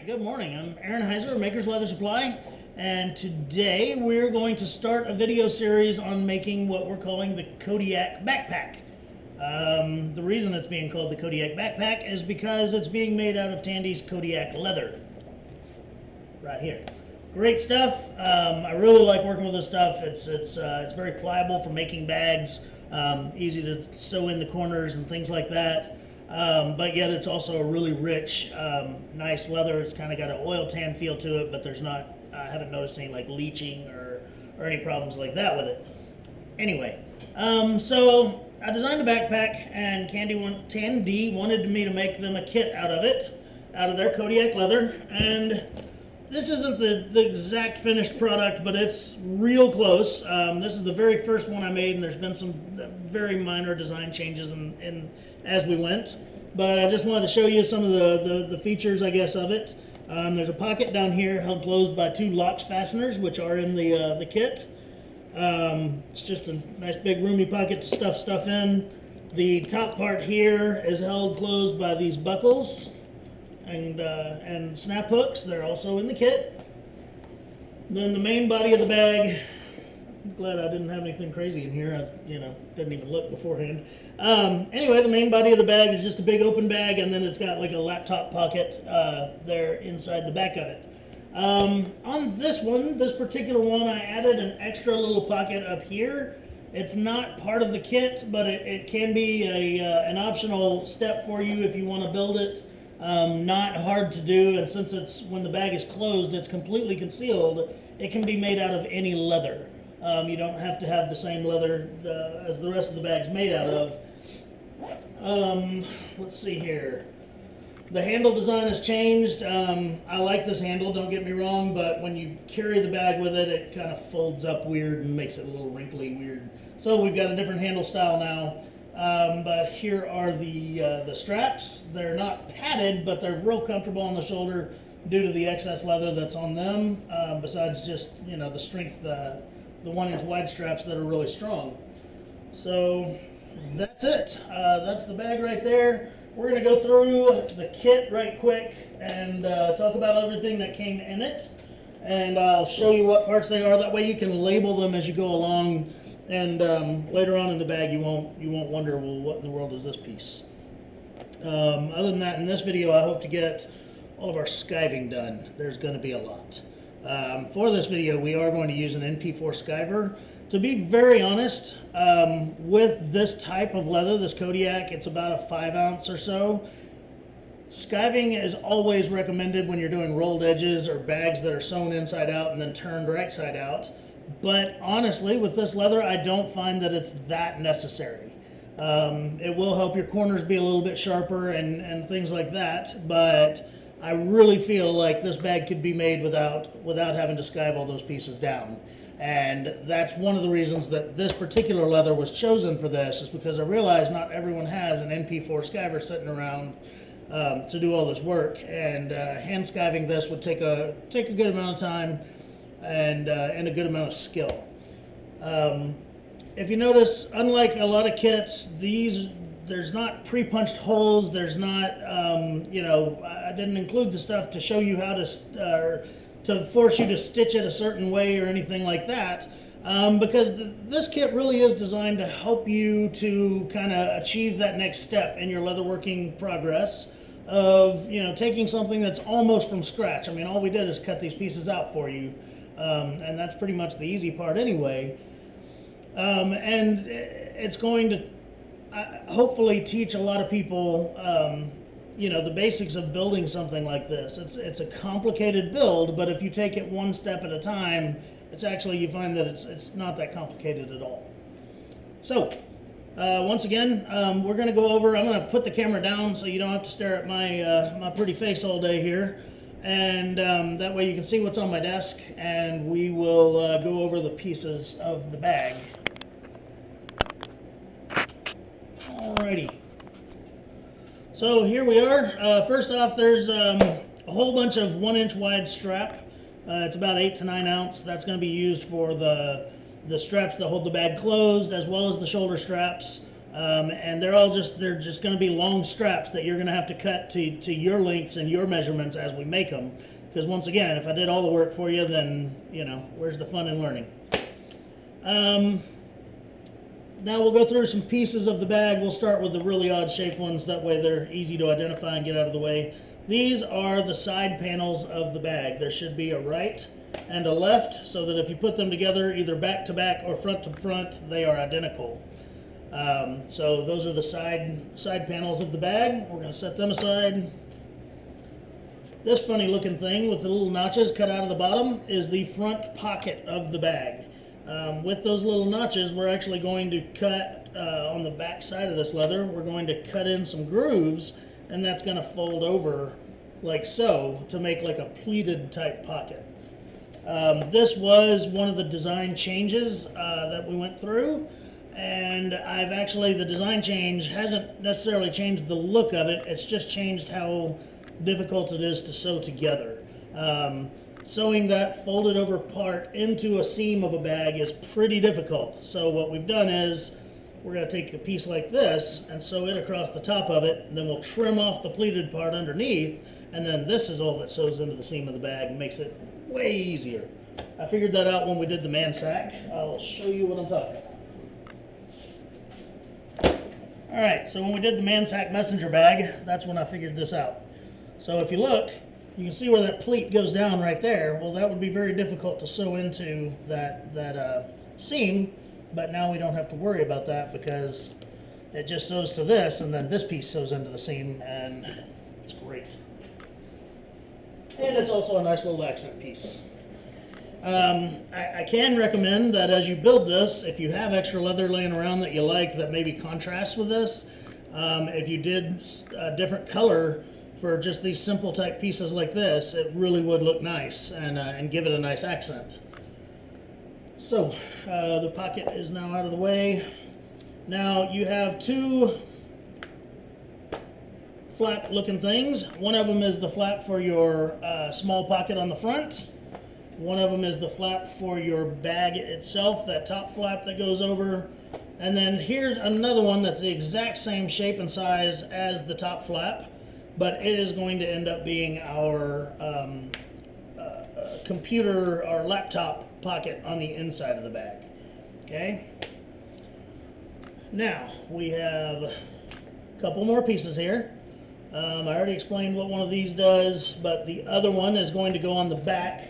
right, good morning. I'm Aaron Heiser, Maker's Leather Supply, and today we're going to start a video series on making what we're calling the Kodiak backpack. The reason it's being called the Kodiak backpack is because it's being made out of Tandy's Kodiak leather. Right here. Great stuff. I really like working with this stuff. It's very pliable for making bags, easy to sew in the corners and things like that. But yet it's also a really rich, nice leather. It's kind of got an oil tan feel to it, but there's not, I haven't noticed any like leaching or any problems like that with it. Anyway, so I designed a backpack, and Tandy wanted me to make them a kit out of it, out of their Kodiak leather. And this isn't the exact finished product, but it's real close. This is the very first one I made, and there's been some very minor design changes as we went. But I just wanted to show you some of the features, I guess, of it. There's a pocket down here held closed by two locks fasteners, which are in the kit. It's just a nice big roomy pocket to stuff stuff in. The top part here is held closed by these buckles and snap hooks. They're also in the kit. Then the main body of the bag, I'm glad I didn't have anything crazy in here. I didn't even look beforehand. Anyway, the main body of the bag is just a big open bag, and then it's got like a laptop pocket there inside the back of it. On this particular one, I added an extra little pocket up here. It's not part of the kit, but it can be an optional step for you if you want to build it. Not hard to do, and since when the bag is closed, it's completely concealed. It can be made out of any leather. You don't have to have the same leather as the rest of the bag's made out of. Let's see here. The handle design has changed. I like this handle, don't get me wrong, but when you carry the bag with it, it kind of folds up weird and makes it a little wrinkly weird. So we've got a different handle style now. But here are the straps. They're not padded, but they're real comfortable on the shoulder due to the excess leather that's on them, besides just, the strength, the 1-inch wide straps that are really strong. So that's it. That's the bag right there. We're going to go through the kit right quick and talk about everything that came in it. And I'll show you what parts they are. That way you can label them as you go along. And later on in the bag, you won't wonder, well, what in the world is this piece? Other than that, in this video, I hope to get all of our skiving done. There's going to be a lot. For this video, we are going to use an NP4 skiver. To be very honest, with this type of leather, this Kodiak, it's about a 5-ounce or so. Skiving is always recommended when you're doing rolled edges or bags that are sewn inside out and then turned right side out. But honestly, with this leather, I don't find that it's that necessary. It will help your corners be a little bit sharper and things like that, but I really feel like this bag could be made without having to skive all those pieces down. And that's one of the reasons that this particular leather was chosen for this, is because I realize not everyone has an NP4 skiver sitting around to do all this work, and hand skiving this would take a good amount of time and a good amount of skill. If you notice, unlike a lot of kits, there's not pre-punched holes. There's not, I didn't include the stuff to show you how to force you to stitch it a certain way or anything like that, because this kit really is designed to help you to kind of achieve that next step in your leatherworking progress of, taking something that's almost from scratch. I mean, all we did is cut these pieces out for you, and that's pretty much the easy part anyway. And it's going to hopefully teach a lot of people the basics of building something like this. It's a complicated build, but if you take it one step at a time, it's actually, you find that it's not that complicated at all. So once again, we're going to go over, I'm going to put the camera down so you don't have to stare at my pretty face all day here, and that way you can see what's on my desk, and we will go over the pieces of the bag. Alrighty. So here we are. First off, there's a whole bunch of 1-inch wide strap. It's about 8 to 9 ounce. That's going to be used for the straps that hold the bag closed, as well as the shoulder straps. And they're just going to be long straps that you're going to have to cut to your lengths and your measurements as we make them. Because once again, if I did all the work for you, then, you know, where's the fun in learning? Now we'll go through some pieces of the bag. We'll start with the really odd shaped ones. That way they're easy to identify and get out of the way. These are the side panels of the bag. There should be a right and a left, so that if you put them together, either back to back or front to front, they are identical. So those are the side panels of the bag. We're going to set them aside. This funny looking thing with the little notches cut out of the bottom is the front pocket of the bag. With those little notches, we're actually going to cut on the back side of this leather, we're going to cut in some grooves, and that's going to fold over like so to make like a pleated type pocket. This was one of the design changes that we went through, and the design change hasn't necessarily changed the look of it, it's just changed how difficult it is to sew together. Sewing that folded over part into a seam of a bag is pretty difficult. So what we've done is we're going to take a piece like this and sew it across the top of it, and then we'll trim off the pleated part underneath, and then this is all that sews into the seam of the bag and makes it way easier. I figured that out when we did the man sack. I'll show you what I'm talking about. Alright, so when we did the man sack messenger bag, that's when I figured this out. So if you look, you can see where that pleat goes down right there. Well, that would be very difficult to sew into that seam, but now we don't have to worry about that because it just sews to this, and then this piece sews into the seam, and it's great. And it's also a nice little accent piece. I can recommend that as you build this, if you have extra leather laying around that you like that maybe contrasts with this, if you did a different color for just these simple type pieces like this, it really would look nice and give it a nice accent. So the pocket is now out of the way. Now you have two flap looking things. One of them is the flap for your small pocket on the front. One of them is the flap for your bag itself, that top flap that goes over. And then here's another one that's the exact same shape and size as the top flap, but it is going to end up being our computer or laptop pocket on the inside of the bag. Okay. Now we have a couple more pieces here. I already explained what one of these does, but the other one is going to go on the back.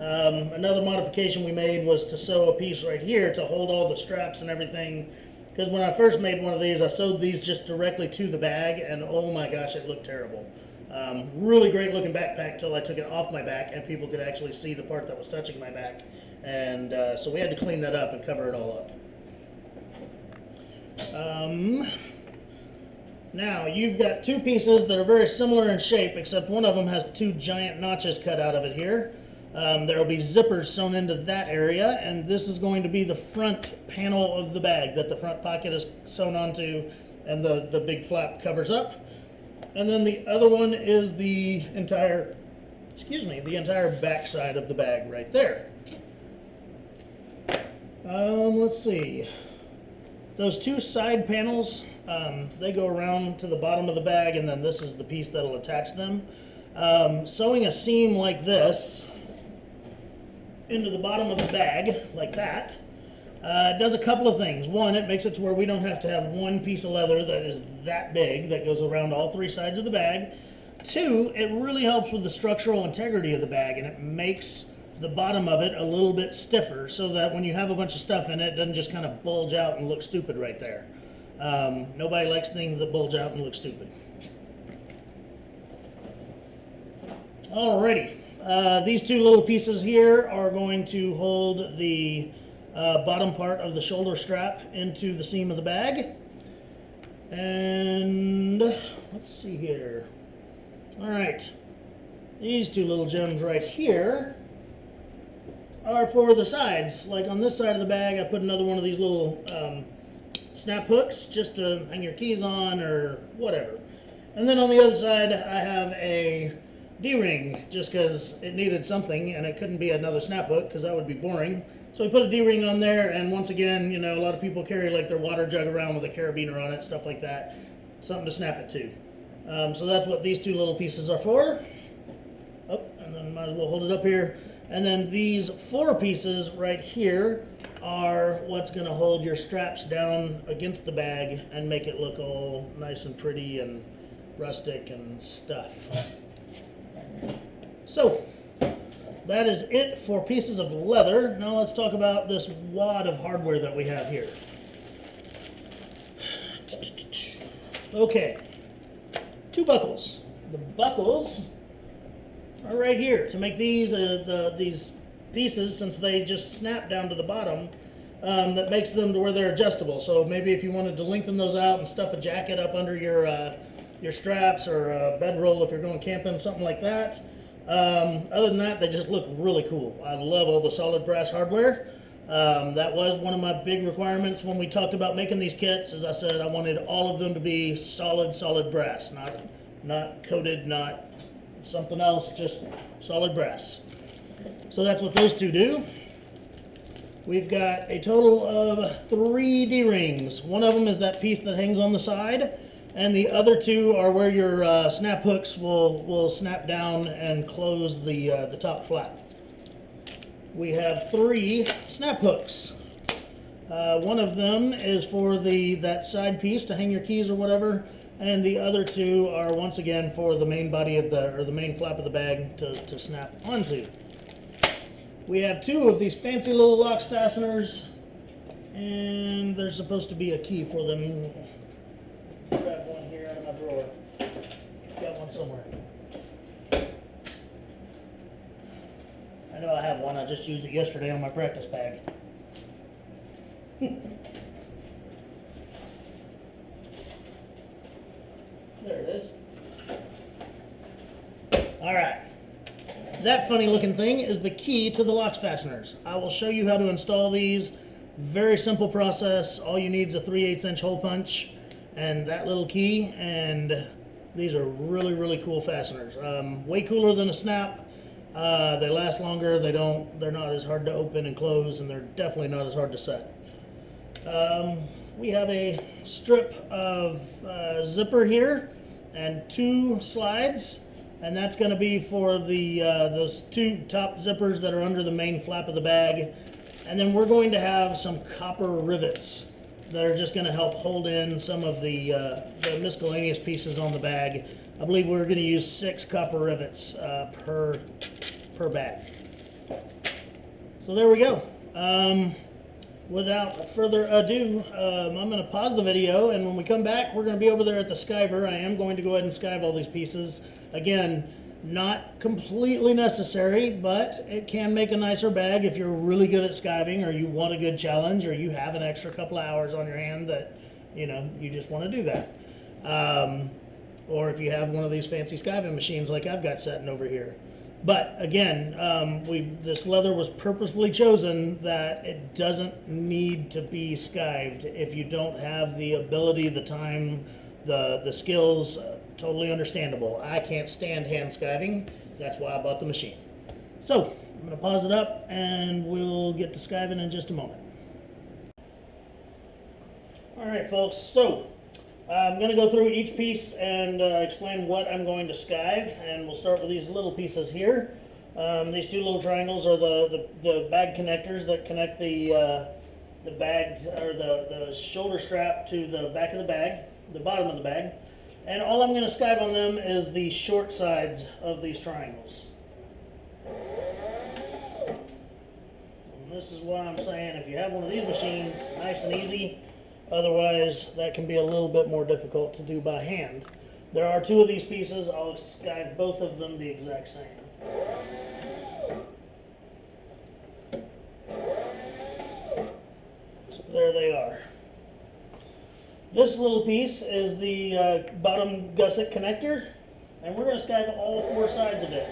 Another modification we made was to sew a piece right here to hold all the straps and everything, because when I first made one of these, I sewed these just directly to the bag, and oh my gosh, it looked terrible. Really great looking backpack till I took it off my back and people could actually see the part that was touching my back, and so we had to clean that up and cover it all up. Now you've got two pieces that are very similar in shape, except one of them has two giant notches cut out of it here. There will be zippers sewn into that area, and this is going to be the front panel of the bag that the front pocket is sewn onto and the big flap covers up. And then the other one is the entire back side of the bag right there. Let's see. Those two side panels, they go around to the bottom of the bag, and then this is the piece that'll attach them. Sewing a seam like this into the bottom of the bag, like that, does a couple of things. One, it makes it to where we don't have to have one piece of leather that is that big that goes around all three sides of the bag. Two, it really helps with the structural integrity of the bag, and it makes the bottom of it a little bit stiffer so that when you have a bunch of stuff in it, it doesn't just kind of bulge out and look stupid right there. Nobody likes things that bulge out and look stupid. Alrighty, these two little pieces here are going to hold the bottom part of the shoulder strap into the seam of the bag. And let's see here. Alright, these two little gems right here are for the sides. Like on this side of the bag, I put another one of these little snap hooks just to hang your keys on or whatever. And then on the other side, I have a D-ring, just because it needed something and it couldn't be another snap hook because that would be boring. So we put a D-ring on there, and once again, you know, a lot of people carry like their water jug around with a carabiner on it, stuff like that. Something to snap it to. So that's what these two little pieces are for. Oh, and then might as well hold it up here. And then these 4 pieces right here are what's going to hold your straps down against the bag and make it look all nice and pretty and rustic and stuff. So that is it for pieces of leather. Now let's talk about this wad of hardware that we have here. Okay, 2 buckles. The buckles are right here to make these these pieces, since they just snap down to the bottom. That makes them to where they're adjustable. So maybe if you wanted to lengthen those out and stuff a jacket up under your straps, or a bedroll if you're going camping, something like that. Other than that, they just look really cool. I love all the solid brass hardware. That was one of my big requirements when we talked about making these kits. As I said, I wanted all of them to be solid brass, not coated, not something else, just solid brass. So that's what those 2 do. We've got a total of 3 D-rings. One of them is that piece that hangs on the side, and the other 2 are where your snap hooks will snap down and close the top flap. We have 3 snap hooks. One of them is for that side piece to hang your keys or whatever, and the other 2 are once again for the main body of the main flap of the bag to snap onto. We have 2 of these fancy little locks fasteners, and there's supposed to be a key for them. Grab one here out of my drawer. Got one somewhere. I know I have one. I just used it yesterday on my practice bag. There it is. All right. That funny looking thing is the key to the locks fasteners. I will show you how to install these. Very simple process. All you need is a 3/8" hole punch and that little key, and these are really cool fasteners. Way cooler than a snap. They last longer. They're not as hard to open and close, and they're definitely not as hard to set. We have a strip of zipper here and 2 slides, and that's going to be for those 2 top zippers that are under the main flap of the bag. And then we're going to have some copper rivets that are just going to help hold in some of the miscellaneous pieces on the bag. I believe we're going to use 6 copper rivets per bag. So there we go. Without further ado, I'm going to pause the video, and when we come back, we're going to be over there at the skiver. I am going to go ahead and skive all these pieces. Again, not completely necessary, but it can make a nicer bag if you're really good at skiving, or you want a good challenge, or you have an extra couple of hours on your hand that, you know, you just want to do that. Or if you have one of these fancy skiving machines like I've got sitting over here. But again, this leather was purposefully chosen that it doesn't need to be skived. If you don't have the ability, the time, the skills, totally understandable. I can't stand hand skiving. That's why I bought the machine. So I'm going to pause it up, and we'll get to skiving in just a moment. All right, folks. So I'm going to go through each piece and explain what I'm going to skive, and we'll start with these little pieces here. These 2 little triangles are the bag connectors that connect the bag, or the shoulder strap, to the back of the bag, the bottom of the bag. And all I'm going to skive on them is the short sides of these triangles. And this is why I'm saying, if you have one of these machines, nice and easy. Otherwise, that can be a little bit more difficult to do by hand. There are 2 of these pieces. I'll skive both of them the exact same. So there they are. This little piece is the bottom gusset connector, and we're going to skive all 4 sides of it.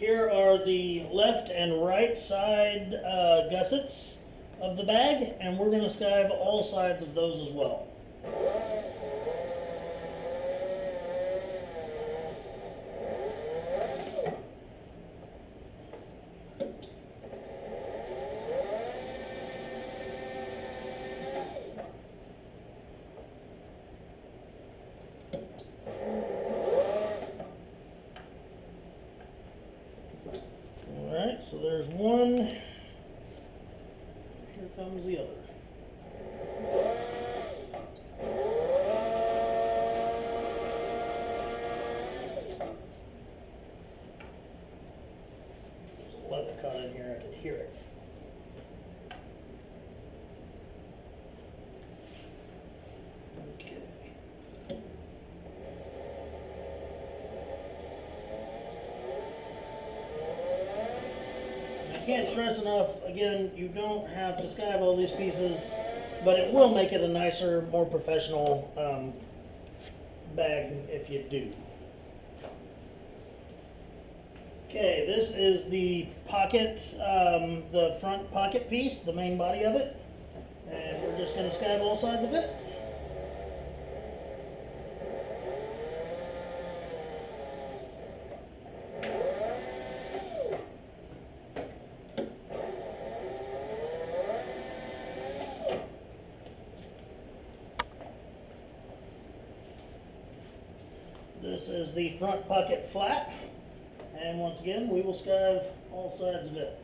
Here are the left and right side gussets of the bag, and we're going to skive all sides of those as well. Alright, so there's one. Here comes the other. There's a leather cut in here, I can hear it. Okay. I can't stress enough, again, you don't have to skive all these pieces, but it will make it a nicer, more professional bag if you do. Okay, this is the pocket, the front pocket piece, the main body of it, and we're just going to skive all sides of it. This is the front pocket flap, and once again we will skive all sides of it.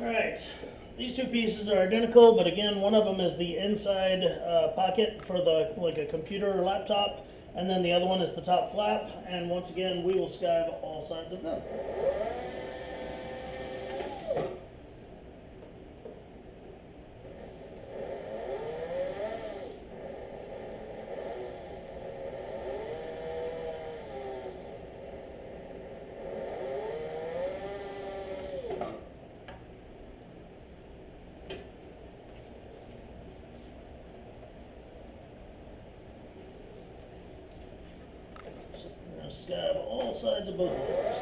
Alright, these two pieces are identical, but again, one of them is the inside pocket for the like a computer or laptop, and then the other one is the top flap, and once again, we will skive all sides of them. So we're going to skive all sides of both of those.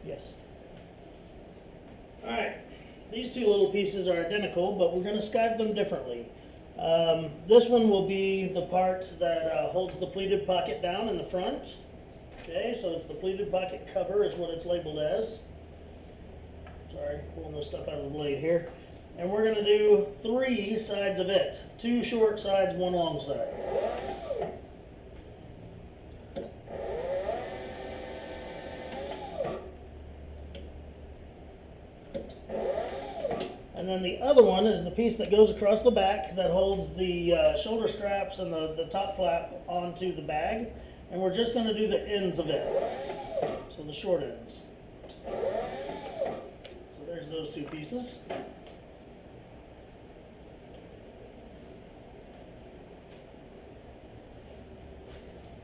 Yes. Alright, these two little pieces are identical, but we're going to skive them differently. This one will be the part that holds the pleated pocket down in the front. Okay, so it's the pleated pocket cover is what it's labeled as. Sorry, pulling this stuff out of the blade here. And we're going to do 3 sides of it. 2 short sides, 1 long side. And then the other one is the piece that goes across the back that holds the shoulder straps and the top flap onto the bag. And we're just going to do the ends of it. So the short ends. So there's those 2 pieces.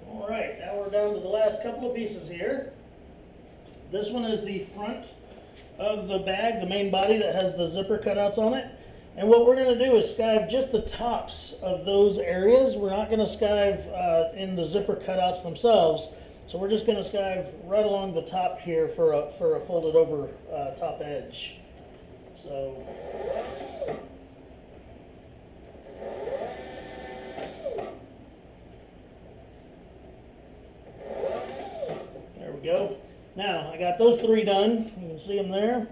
Alright, now we're down to the last couple of pieces here. This one is the front of the bag, the main body that has the zipper cutouts on it. And what we're going to do is skive just the tops of those areas. We're not going to skive in the zipper cutouts themselves. So we're just going to skive right along the top here for a folded over top edge. So there we go. Now, I got those 3 done. You can see them there.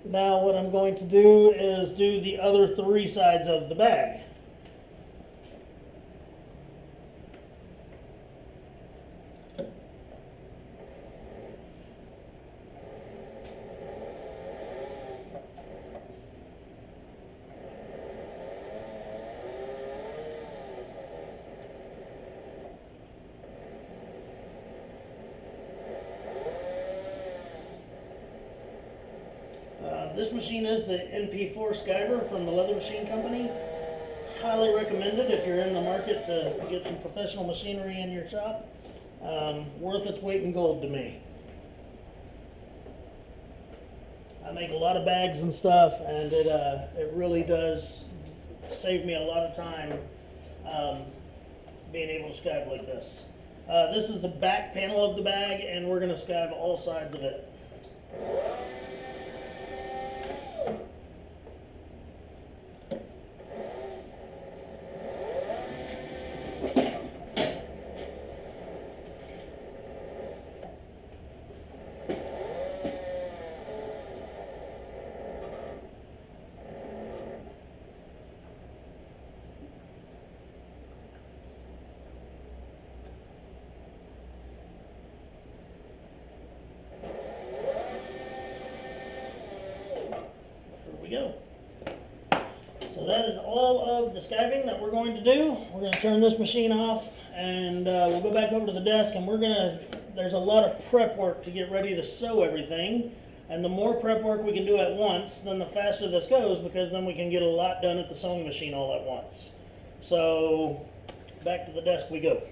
Now what I'm going to do is do the other 3 sides of the bag. This machine is the NP4 Skyver from the Leather Machine Company. Highly recommended if you're in the market to get some professional machinery in your shop. Worth its weight in gold to me. I make a lot of bags and stuff, and it really does save me a lot of time being able to skive like this. This is the back panel of the bag, and we're going to skive all sides of it. Go. So that is all of the skiving that we're going to do. We're going to turn this machine off, and we'll go back over to the desk, and there's a lot of prep work to get ready to sew everything, and the more prep work we can do at once, then the faster this goes, because then we can get a lot done at the sewing machine all at once. So back to the desk we go.